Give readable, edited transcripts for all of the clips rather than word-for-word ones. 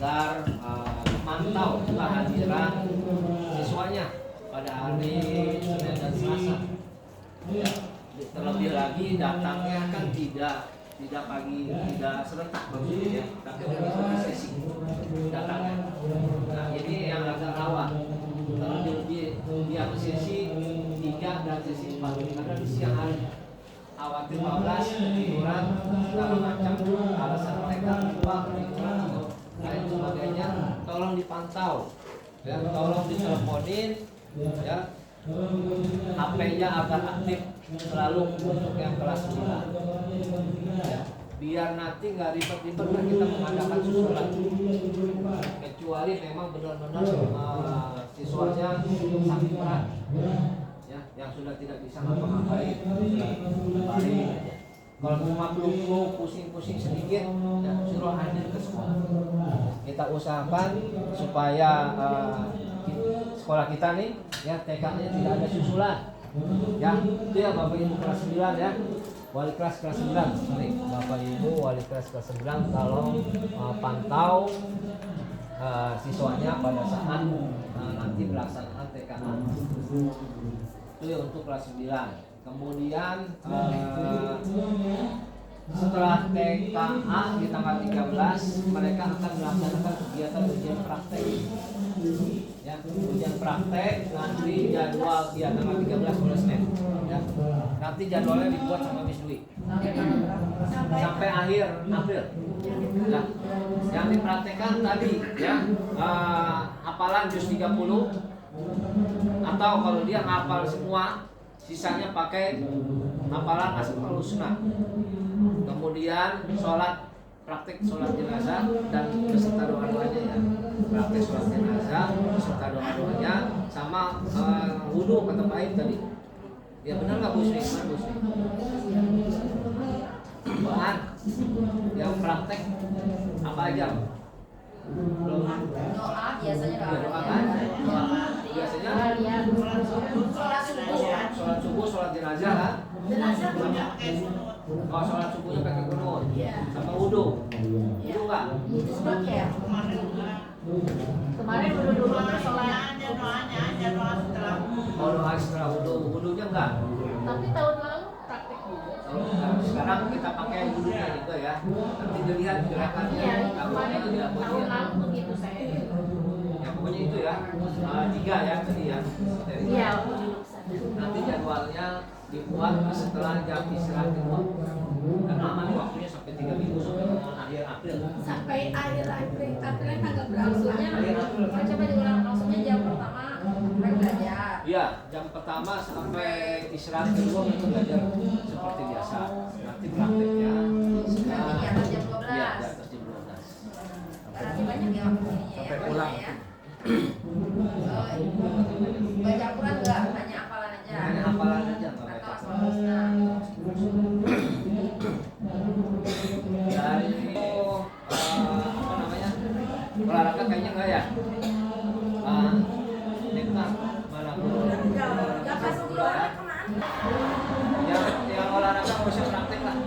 agar memantau kehadiran siswanya pada hari Senin dan Selasa. Ya, terlebih lagi datangnya kan tidak pagi, tidak serentak maksudnya, tapi untuk sesi datangnya. Nah, ini yang agak rawan. Terlebih dia sesi 3 dan sesi 4 karena di siang hari khawatir 15 ketiduran segala macam alasan mereka lupa ketiduran atau lain sebagainya, tolong dipantau ya, tolong diteleponin ya, HP-nya agar aktif selalu untuk yang kelas 9 ya, biar nanti nggak ribet-ribet kan kita mengadakan susulan, kecuali memang benar-benar siswanya sakit berat ya, yang sudah tidak bisa ngapa-ngapain balik. Kalau cuma flu pusing-pusing sedikit ya suruh hadir ke sekolah. Kita usahakan supaya sekolah kita nih ya TK-nya tidak ada susulan ya. Itu ya Bapak Ibu kelas 9 ya, wali kelas 9, sorry, Bapak Ibu wali kelas 9 kalau pantau siswanya pada saat nanti pelaksanaan TKA. Itu ya untuk kelas 9. Kemudian setelah TKA di tanggal 13 mereka akan melaksanakan kegiatan ujian praktek ya, ujian praktek nanti jadwal ya tanggal 13 bulan Senin ya. Nanti jadwalnya dibuat sama Miss Dwi sampai akhir April ya. Yang dipraktekkan tadi ya hafalan juz 30 atau kalau dia hafal semua sisanya pakai hafalan Asmaul Husna. Kemudian praktek sholat jenazah dan beserta doa-doanya ya. Praktek sholat jenazah beserta doa-doanya sama wudu kata Pak Aib tadi. Ya benar nggak Bu Sri? Benar Bu Sri? Bahan yang praktek apa aja? Doa biasanya doa kan? Doa. Biasanya sholat subuh, sholat jenazah kan? Oh, sholat subuhnya pakai kunut sama wudu. Wudu nggak? Itu pakai. Kemarin wudu dulu terus sholat. Oh, doa setelah wudu, wudunya enggak? Tapi tahun lalu praktek wudu. Sekarang kita pakai wudunya juga ya. Nanti dilihat gerakannya. Iya, kemarin tahun lalu begitu saya. Ya pokoknya itu ya. 3 ya tadi ya. Iya. Nanti jadwalnya dibuat setelah jam istirahat kedua. Dan lama nih waktunya sampai 3 minggu sampai akhir April. Sampai akhir April tanggal berlangsungnya. Akhir April. Coba diulang langsungnya jam pertama mereka belajar. Iya, jam pertama sampai istirahat kedua itu belajar seperti biasa. Nanti prakteknya Nanti di atas jam 12. Iya, di atas jam 12. Berarti banyak ya waktunya ya. Sampai pulang. Ya. Baca Quran enggak, hanya hafalan aja. Hanya hafalan aja Mbak Atau Meta. Asmaul Husna. Dan itu apa namanya? Olahraga kayaknya enggak ya? Meta mana? Enggak masuk olahraga kemana? Yang olahraga nggak usah praktek lah.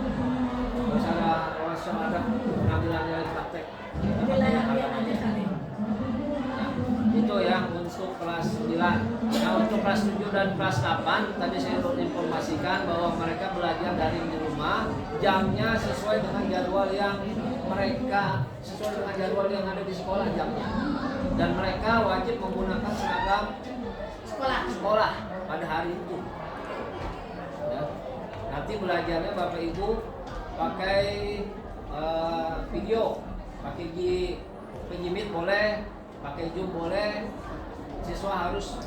Nggak usah ada pengambilannya praktek. Itu yang untuk kelas 9. Nah untuk kelas 7 dan kelas 8 tadi saya informasikan bahwa mereka belajar dari di rumah, jamnya sesuai dengan jadwal yang ada di sekolah jamnya, dan mereka wajib menggunakan seragam sekolah pada hari itu ya. Nanti belajarnya Bapak Ibu pakai video, pakai Meet boleh, pakai Zoom boleh. Siswa harus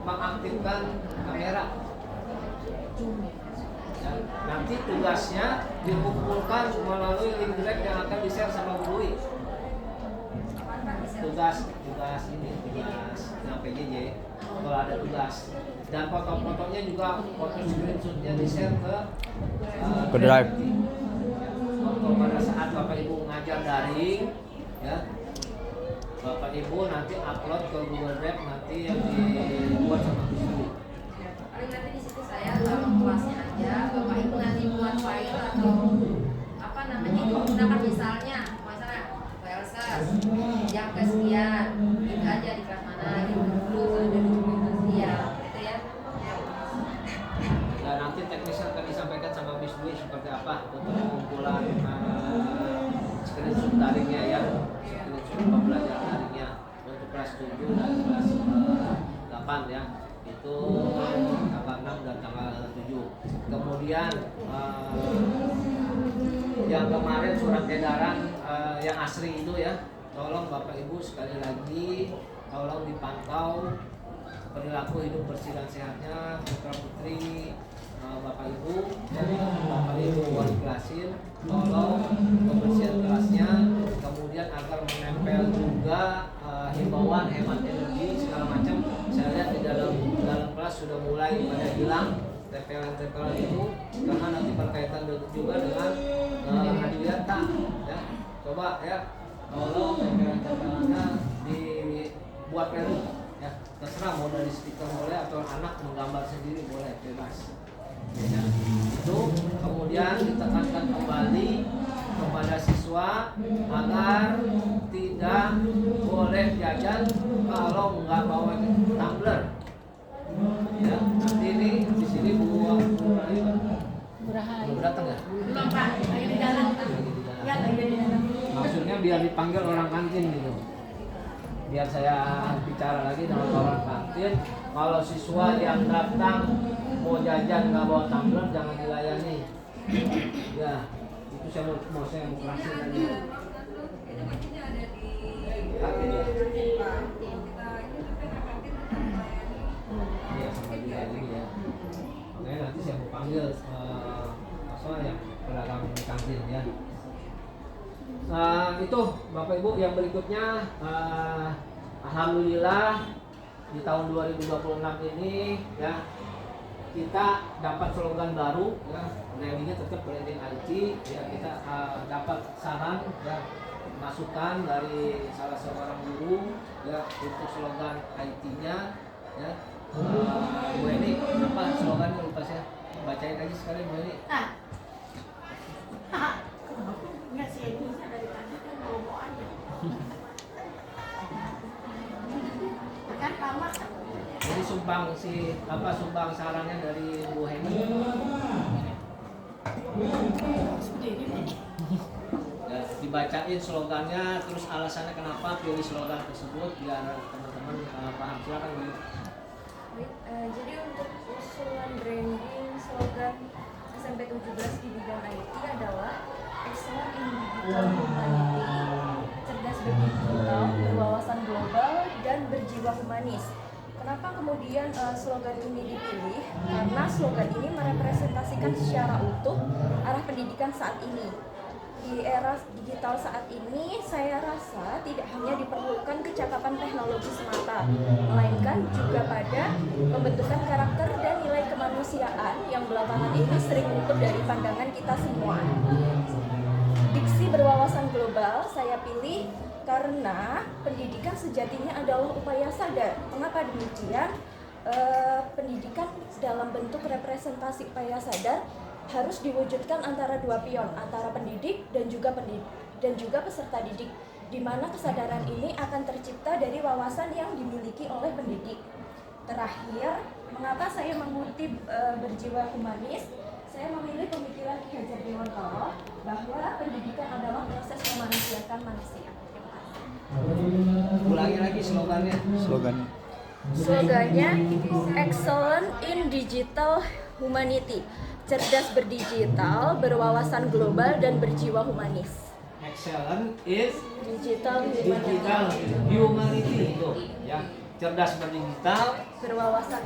mengaktifkan kamera ya. Nanti tugasnya dikumpulkan melalui link direct yang akan di-share sama Bu Dwi. Tugas yang PJJ kalau ada tugas, dan foto-fotonya juga foto screenshotnya di-share ke Drive. Foto pada saat Bapak Ibu mengajar daring ya, Bapak Ibu nanti upload ke Google Drive nanti yang dibuat sama Gusti. Paling nanti di situ saya taruh kelasnya aja, Bapak Ibu nanti buat file atau apa namanya itu menggunakan misalnya VLSS screenshot daringnya ya, screenshot pembelajaran daringnya untuk kelas 7 dan kelas 8 ya, itu tanggal 6 dan tanggal 7. Kemudian yang kemarin surat edaran yang asri itu ya, tolong Bapak Ibu sekali lagi tolong dipantau perilaku hidup bersih dan sehatnya putra putri Bapak Ibu dan Bapak Ibu wali kelasin, tolong kebersihan kelasnya, kemudian agar menempel juga himbauan hemat energi segala macam. Saya lihat di dalam kelas sudah mulai pada hilang tempelan-tempelan itu, karena nanti berkaitan juga dengan hadiah ya. Coba ya, tolong tempelan-tempelannya dibuat baru ya, terserah mau dari stiker boleh atau anak menggambar sendiri boleh, bebas ya. Itu kemudian ditekankan kembali kepada siswa agar tidak boleh jajan kalau nggak bawa tumbler ya. Nanti ini di sini Bu Rahayu belum datang ya? Belum Pak, lagi di dalam. Ya, lagi di dalam. Maksudnya biar dipanggil orang kantin gitu, biar saya bicara lagi dengan orang kantin. Kalau siswa yang datang mau jajan nggak bawa tumbler jangan dilayani ya. Itu saya mau kerasin tadi kantin ya. Iya sama juga ini ya. Makanya nanti saya mau panggil yang pedagang kantin ya. Itu Bapak Ibu, yang berikutnya alhamdulillah di tahun 2026 ini ya kita dapat slogan baru ya, brandingnya tetap branding IT ya. Kita dapat saran ya, masukan dari salah seorang guru ya untuk slogan IT-nya ya. Bu Eni, apa slogannya lupa saya, bacain aja sekali Bu Eni. Enggak sih, ini saya dari tadi kan mau aja. Kan lama. Jadi sumbang sarannya dari Bu Heni. Ya, dibacain slogannya, terus alasannya kenapa pilih slogan tersebut biar teman-teman paham. Silakan Bu. Jadi untuk usulan branding slogan SMP 17 di bidang IT adalah Excellent in Digital Humanity, cerdas berdigital, berwawasan global, dan berjiwa humanis. Kenapa kemudian slogan ini dipilih? Karena slogan ini merepresentasikan secara utuh arah pendidikan saat ini. Di era digital saat ini, saya rasa tidak hanya diperlukan kecakapan teknologi semata, melainkan juga pada pembentukan karakter dan nilai kemanusiaan yang belakangan ini sering luput dari pandangan kita semua. Diksi berwawasan global saya pilih karena pendidikan sejatinya adalah upaya sadar. Mengapa demikian? Pendidikan dalam bentuk representasi upaya sadar harus diwujudkan antara dua pion, antara pendidik dan juga peserta didik, di mana kesadaran ini akan tercipta dari wawasan yang dimiliki oleh pendidik. Terakhir, mengapa saya mengutip berjiwa humanis? Saya memilih pemikiran Ki Hajar Dewantara bahwa pendidikan adalah proses memanusiakan manusia. Ulangi lagi slogannya. Slogannya Excellent in Digital Humanity, cerdas berdigital, berwawasan global, dan berjiwa humanis. Excellent is Digital humanity itu ya, cerdas berdigital, berwawasan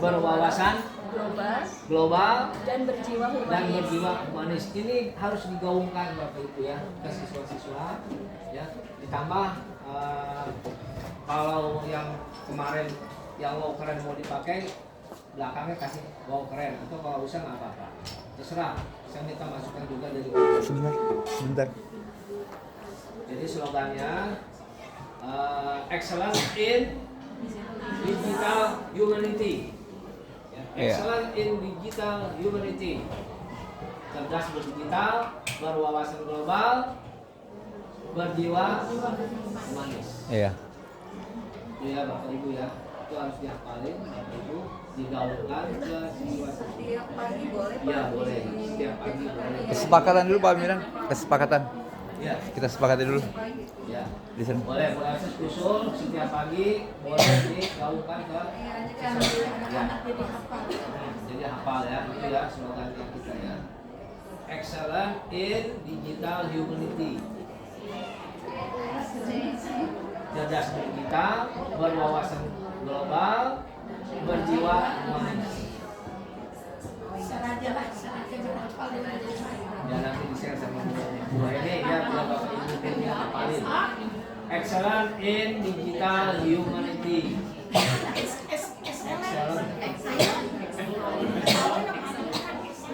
global, dan berjiwa humanis. Ini harus digaungkan Bapak Ibu ya ke siswa-siswa ya. Ditambah kalau yang kemarin yang wow keren mau dipakai, belakangnya kasih wow keren, atau kalau usah nggak apa-apa, terserah. Saya minta masukan juga dari sebentar. Jadi slogannya excellent in digital humanity ya, excellent in digital humanity, cerdas berdigital, berwawasan global, berjiwa humanis. Iya. Itu ya Bapak Ibu ya, itu harus dihafalin Bapak Ibu, digaungkan ke siswa. Setiap pagi boleh Pak? Iya boleh, setiap pagi boleh. Kesepakatan dulu Pak Miran, kesepakatan. Ya. Kita sepakati dulu. Ya. Di sini. Boleh usul setiap pagi boleh digaungkan ke anak-anak jadi hafal. jadi hafal ya, itu ya slogannya kita ya. Excellent in digital humanity. Cerdas digital, berwawasan global, berjiwa humanis. Seraja lah, seraja berhafal dengan jadi Ya nanti di-share sama Bu ini ya biar Bapak Ibu timnya hafalin. Excellent in digital humanity. Excellent.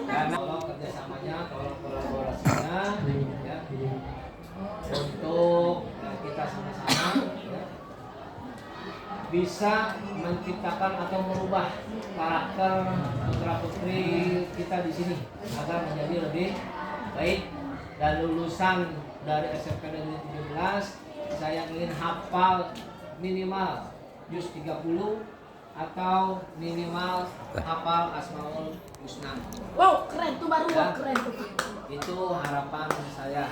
Karena kalau kerjasamanya, kalau kolaborasinya, ya, untuk kita sama-sama ya, bisa menciptakan atau merubah karakter putra putri kita di sini agar menjadi lebih baik. Dan lulusan dari SMP Negeri 17 saya ingin hafal minimal juz 30 atau minimal hafal Asmaul Husna. Wow, keren tuh baru, Ya. keren tuh. Itu harapan saya.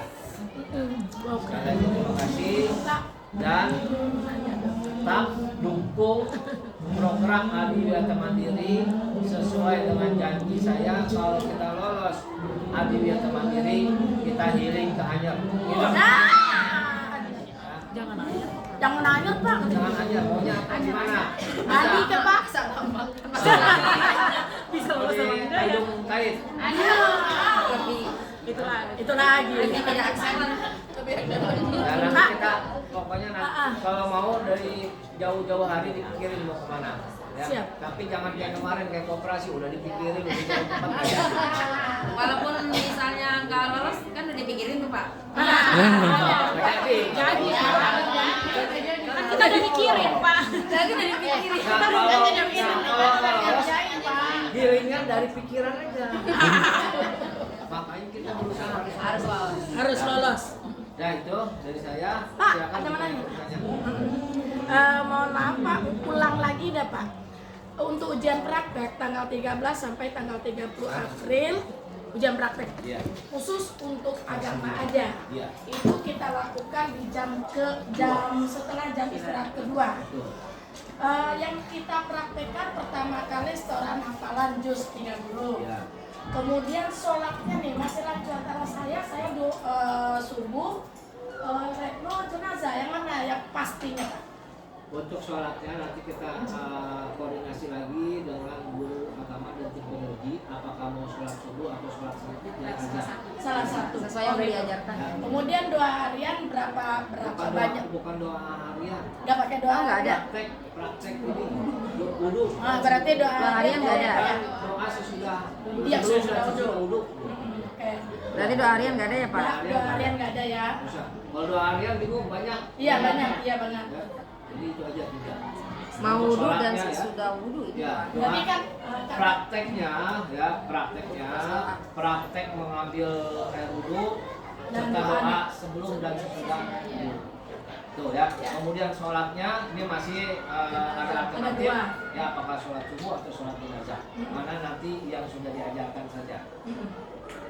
Wow, Sekali keren. lagi terima kasih dan tetap dukung program Adiwiyata Mandiri sesuai dengan janji saya. Kalau kita lolos Adiwiyata Mandiri kita healing ke Anyer. Jangan nanya. Jangan nanya, Pak. Jangan Anyer, maunya apa gimana? Ali ke Pak. Bisa Mau lolos sama di kita ya. Tanjung Kait. Itu lagi. Dan nanti kita pokoknya nanti kalau mau dari jauh-jauh hari dipikirin mau kemana. Ya. Siap. Tapi jangan kayak kemarin kayak koperasi udah dipikirin udah cari tempat aja. Walaupun misalnya nggak lolos kan udah dipikirin tuh Pak. Jadi Kan kita udah mikirin, Pak. Jadi udah dipikirin. kalau lolos healingnya dari pikiran aja. Makanya kita berusaha harus lolos. Harus lolos. Ya itu dari saya. Pak, Silakan ada mana nih? bertanya. Mohon maaf Pak, ulang lagi dah Pak. Untuk ujian praktek tanggal 13 sampai tanggal 30 April ujian praktek Iya. khusus untuk agama aja. Iya. Itu kita lakukan di jam setelah jam istirahat kedua. Betul. Yang kita praktekkan pertama kali setoran hafalan juz 30. Iya. Kemudian sholatnya nih masih lanjut antara saya subuh, Retno jenazah yang mana yang pastinya Pak? Untuk sholatnya nanti kita koordinasi lagi dengan guru agama dan teknologi apakah mau sholat subuh atau sholat sunat dia aja. Salah satu. Sesuai yang diajarkan. Ya. Kemudian doa harian berapa banyak? Bukan doa harian. Nggak pakai doa? Nggak ada. Praktek ini wudu. Berarti doa harian nggak ada. ya? Doa sesudah Iya, sebelum sesudah dan sesudah wudu. Oke. Berarti doa harian nggak ada ya Pak? Doa harian nggak ada ya? Bisa. Kalau doa harian bingung banyak. Iya banyak, iya banyak. Ya. Jadi itu aja tidak. Mau Untuk wudhu dan sholatnya, ya. sesudah wudhu itu. Ya, Berarti doa. kan Prakteknya praktek mengambil air wudhu Dan serta doa. doa sebelum dan sesudah wudhu. Tuh ya. Kemudian sholatnya ini masih ada alternatif dua. ya apakah sholat subuh atau sholat jenazah. Mana nanti yang sudah diajarkan saja.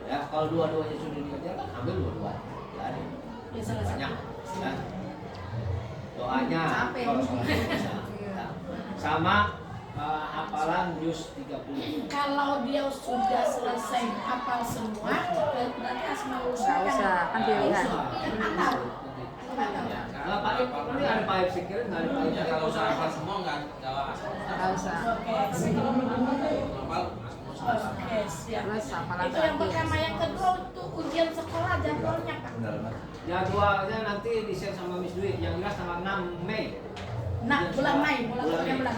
Ya kalau dua-duanya sudah diajarkan ambil dua-dua. Ya, Ya, salah satu. banyak. Ya. Doanya Capek. kalau sholat jenazah. Ya. Sama hafalan juz 30. Kalau dia sudah selesai hafal semua, berarti Asmaul Husna Nggak usah, kan pilihan. kan hafal. Nah, Pak Ip, ini ada Pak Ip pikirin, nggak ada Pak Ip. Kalau usaha hafal semua nggak Nggak usah. Oke, oke, siap. Terus hafalan Itu yang lagi. pertama, yang kedua untuk ujian sekolah jadwalnya Pak. Jadwalnya nanti di-share sama Miss Dwi, yang jelas tanggal 6 Mei. Nah, Ujian bulan sekolah. Mei, bulan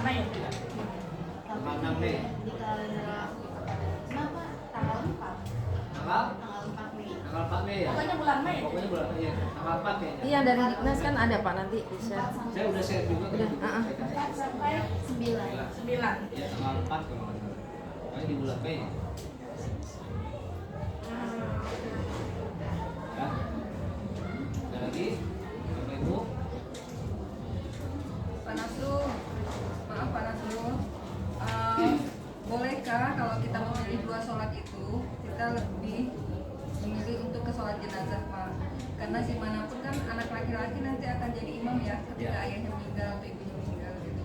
Mei. Tanggal 6 Mei. Di kalender kenapa? Tanggal 4. Tanggal? Tanggal 4 Mei. Tanggal 4 Mei ya? Pokoknya bulan Mei. Pokoknya bulan Mei ya. Tanggal 4 kayaknya. Iya dari Dignas kan ada Pak nanti bisa. Saya udah share juga ke Udah, Ibu. ah. Saya kasih. 4 sampai 9. 9. Ya, tanggal 4 kalau nggak salah. Pokoknya di bulan Mei. Ya. Ada lagi? Bapak Ibu? Pak Nasru, maaf Pak Nasru, bolehkah kalau kita memilih dua sholat itu kita lebih memilih untuk ke sholat jenazah Pak? Karena kan anak laki-laki nanti akan jadi imam ya ketika ayahnya meninggal atau ibunya meninggal gitu.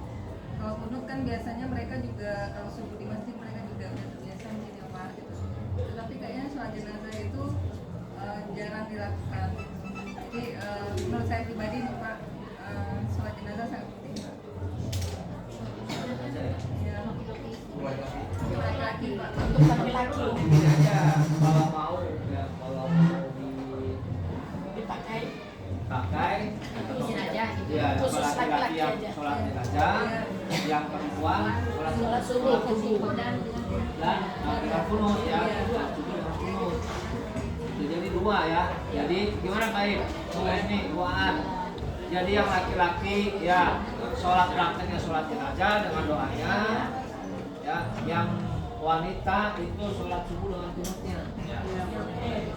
Kalau kunut kan biasanya mereka juga kalau subuh di masjid mereka juga udah terbiasa menjadi jamaah gitu. Tetapi kayaknya sholat jenazah itu jarang dilakukan. Jadi menurut saya pribadi nih Pak, sholat jenazah sangat penting Pak. Ya, laki-laki Pak. Untuk laki-laki Ini aja kalau mau ya kalau mau dipakai. dipakai Izin aja gitu. ya Khusus laki-laki laki-laki yang aja. sholat jenazah, yang perempuan Sholat subuh. dan laki-laki kunut ya, sholat subuh dengan kunut. Itu jadi dua ya. Jadi gimana Pak Ib? Ini duaan. Jadi yang laki-laki ya sholat prakteknya sholat jenazah dengan doanya. Ya, yang wanita itu sholat subuh dengan kunutnya. Ya.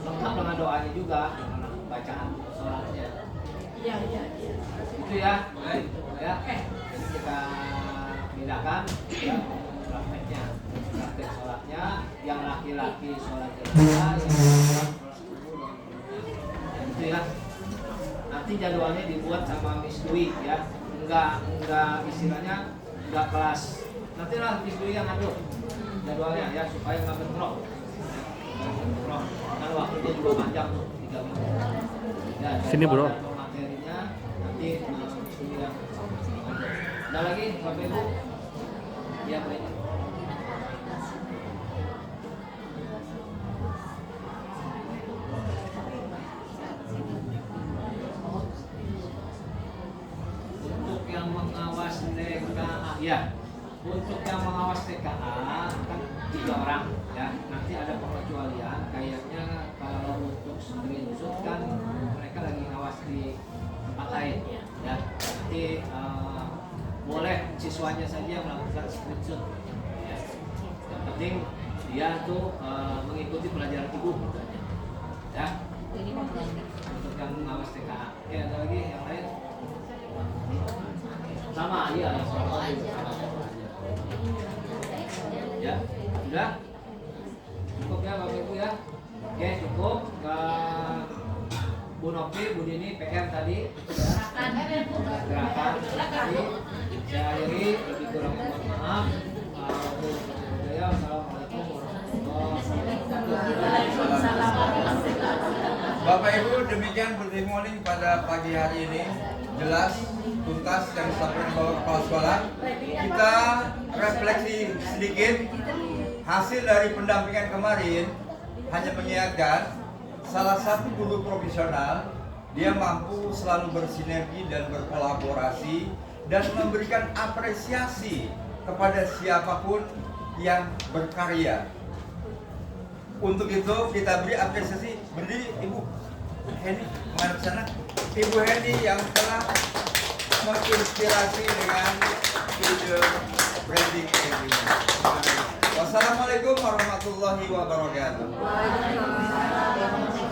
Lengkap dengan doanya juga, dengan bacaan sholatnya. Iya. Itu ya, ya. Jadi kita pindahkan ya prakteknya, praktek sholatnya. Yang laki-laki sholat jenazah, yang perempuan sholat subuh dengan kunutnya. Ya, itu ya. Nanti jadwalnya dibuat sama Miss Dwi ya, enggak istilahnya enggak kelas. Nanti lah Miss Dwi yang ngatur jadwalnya ya supaya nggak bentrok. Kan waktunya juga panjang tuh 3 minggu. Ya, Sini, Bro. Materinya nanti Miss Dwi yang ngatur. Ada lagi Bapak Ibu? Ya baik. Untuk yang mengawas TKA ya, untuk yang mengawas TKA kan 3 orang ya. Nanti ada pengecualian kayaknya kalau untuk screenshot kan mereka lagi ngawas di tempat lain ya. Nanti boleh siswanya saja yang melakukan screenshot ya. Yang penting dia tuh mengikuti pelajaran ibu misalnya ya. Untuk yang mengawas TKA ya, ada lagi yang lain sama iya sama aja. Ya sudah cukup ya Bapak Ibu ya. Oke cukup. Bu Nopi, Bu Dini, PR tadi gerakan tadi saya akhiri, lebih kurang mohon maaf. Assalamualaikum warahmatullahi wabarakatuh. Bapak Ibu, demikian pertemuan pada pagi hari ini jelas tuntas yang disampaikan oleh kepala sekolah. Kita refleksi sedikit hasil dari pendampingan kemarin, hanya mengingatkan salah satu guru profesional dia mampu selalu bersinergi dan berkolaborasi dan memberikan apresiasi kepada siapapun yang berkarya. Untuk itu kita beri apresiasi. Berdiri Ibu Heni menghadap sana. Ibu Heni yang telah menginspirasi dengan ide branding ini. Wassalamualaikum warahmatullahi wabarakatuh. Waalaikumsalam.